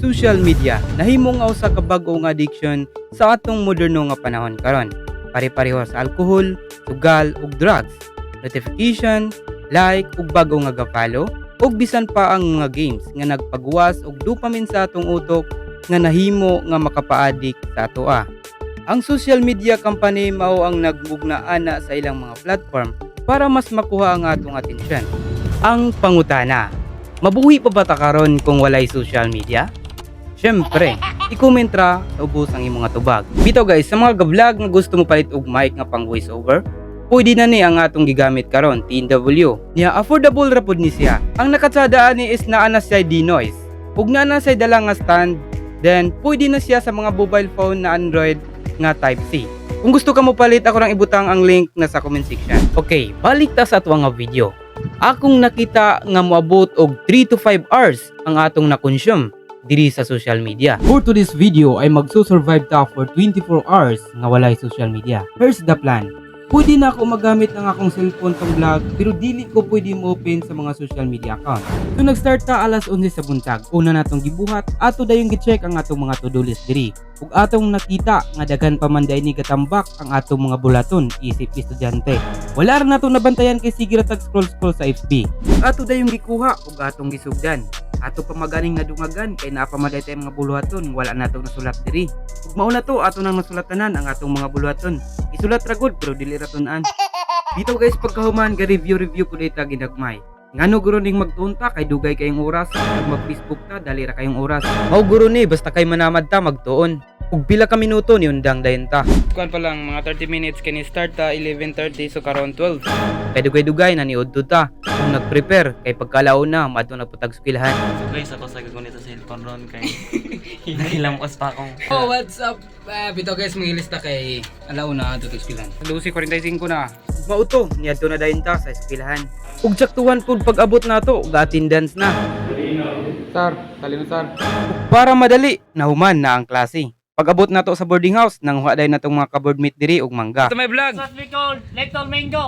social media nahimong usa ka bag-o nga addiction sa atong moderno nga panahon karon. Pare-pareho sa alcohol, sugal ug drugs, notification, like ug bag-o nga ga-follow ug bisan pa ang mga games nga nagpagawas og dopamine sa atong utok nga nahimo nga makapa-addict sa atoa. Ang social media company mao ang nagmugna ana sa ilang mga platform para mas makuha ang atong atensyon. Ang pangutana, mabuhi pa ba ta karon kung walay social media? Syempre, i-comment ra sa ubos ang imong tubag. Bitaw guys, sa mga ga-vlog nga gusto mo palit og mic nga pang voiceover, pwede na ni ang atong gigamit karon, TNW. Niya affordable ra pud ni siya. Ang nakasadaan ni is naa na siya denoise. Ug naa na siya dala nga stand, then pwede na siya sa mga mobile phone na Android nga Type C. Kung gusto ka mo palit, ako lang ibutang ang link na sa comment section. Okay, balik ta sa ato nga video. Akong nakita nga moabot og 3 to 5 hours ang atong na-consume diri sa social media. For today's video ay magsusurvive ta for 24 hours nga walay social media. Here's the plan. Pwede na ako magamit ng akong cellphone tong vlog pero dili ko pwede mo-open sa mga social media account. So nag-start ta alas 11 sa buntag. Una natong gibuhat, ato dayon gi-check ang atong mga to-do list diri. Ug atong nakita nga daghan pa man day ni gatambak ang atong mga bulaton isip estudyante. Wala ra natong nabantayan kay sige ra tag scroll sa FB. Ato dayon gikuha ug atong gisugdan. Ato pa maganing nadungagan kay naa pa maday tay mga buluhaton wala natong nasulat diri. Ug mao na to ato nang nasulatanan ang atong mga buluhaton. Isulat ra gud pero dili ra tun-an. Dito guys pagkahuman ga review pud ta ginagmay. Ngano guro ning magtunta kay dugay kayong oras, ug mag-Facebook ta dali ra kayong oras. Mao guro ni basta kay manamad ta magtuon. Ug pila ka minuto ni undang dayon ta. Kuan pa lang mga 30 minutes kini start ta 11:30 so karon 12. Kay dugay na ni udto ta. Kung nag-prepare kay pagkalaon na madto na putag eskwelahan. So guys, ako sa gagunit sa cellphone ron kay hinailang pa akong. Oh, what's up? Bito guys, mangilista kay alauna ato sa eskwelahan. 12:45 na. Mao to, niadto na dayon ta sa eskwelahan. Ug saktuhan pud pag-abot nato, ug attendance na. Sir, talino sir. Para madali, nahuman na ang klase. Pag-abot nato sa boarding house, nanghuha dayon natong mga ka-board meet diri ug mangga. Ito may vlog. It's not big old little mango.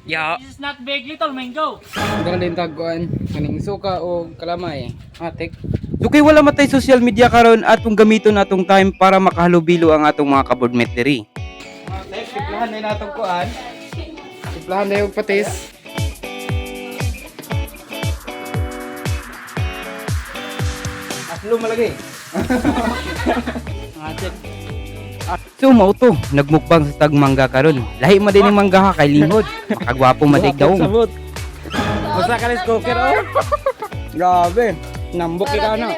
Ya. This is not big little mango. Ganun din tagkuan, kaning suka o kalamay. Matik. So kay wala matay social media karon atong gamiton natong time para makahalubilo ang atong mga ka-board meet diri. Matik, tiplahan na natong kuan. Tiplahan na yung patis. Aslo malagi. Matik. So mao to, nagmukbang sa tagmangga karon. Lahi man din ang mangga kay lingod. Makagwapo madig daw. Basta ka cooker oh. Grabe, nambok ka na.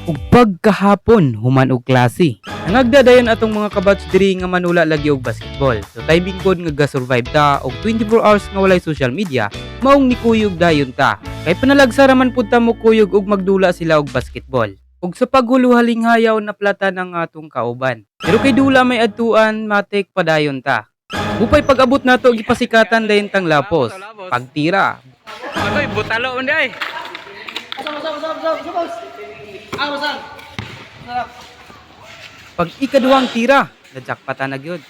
Ug pagkahapon human og klase. Nangagdadayon atong mga kabatch diri nga manula lagi og basketball. So timing pod nga ga-survive ta og 24 hours nga walay social media, maong nikuyog dayon ta. Kay panalagsa raman pud ta mo kuyog ug magdula sila og basketball. Ug sa paghuluhaling hayaw na plata ng atong kauban. Pero kay dula may adtuan, matik padayon ta. Upay pag-abot nato gipasikatan dayon tang lapos. Pagtira. Agoy butalo unday. Pag ikaduhang tira, najakpatan na gyud.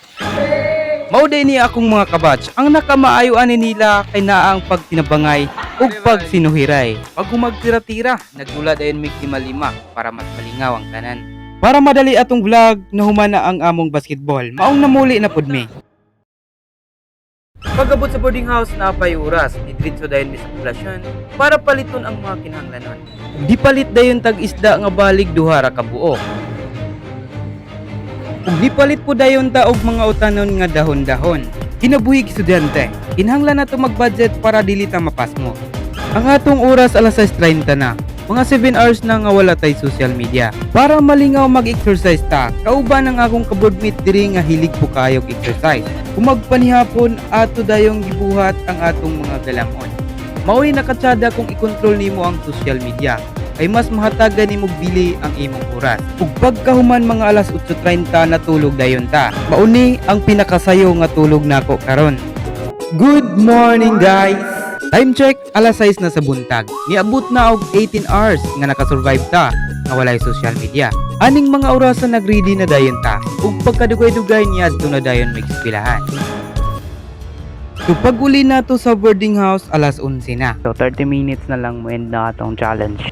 Mao day ni akong mga kabatch, ang nakamaayo ani nila kay naa ang pagtinabangay ug pagsinuhiray. Pag humagtira-tira, nagdula dayon mig 5-5 para mas malingaw ang tanan. Para madali atong vlog, nahuman na ang among basketball. Maong namuli na pud mi. Pag-abot sa boarding house na pay oras, didritso dayon mi sa poblasyon para paliton ang mga kinahanglanon. Di palit dayon tag isda nga balig duha ra ka buok. Ug gipalit po dayon ta og mga utanon nga dahon-dahon. Kinabuhig estudyante, kinahanglan nato mag-budget para dili ta mapasmo. Ang atong oras alas 6:30 na. Mga 7 hours na nga wala tay social media. Para malingaw mag-exercise ta, kauban ang akong ka-board meet diri nga hilig po kayog exercise. Kung magpanihapon, ato dayong gibuhat ang atong mga galamon. Mao'y nakatsada kung i-control nimo ang social media. Ay mas mahatagan nimo bili ang imong oras. Ug pagkahuman mga alas 8:30 natulog dayon ta. Mauni ang pinakasayo nga tulog nako karon. Good morning guys. Time check alas 6 na sa buntag. Niabot na og 18 hours nga nakasurvive ta nga walay social media. Aning mga orasan nagready na dayon ta. Ug pagkadugay-dugay niadto na dayon mig eskwelahan. So pag uli nato sa boarding house alas 11 na. So 30 minutes na lang mo end na atong challenge.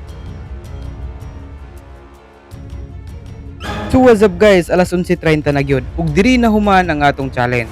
So what's up guys, alas 11:30 na gyud ug diri na human ang atong challenge.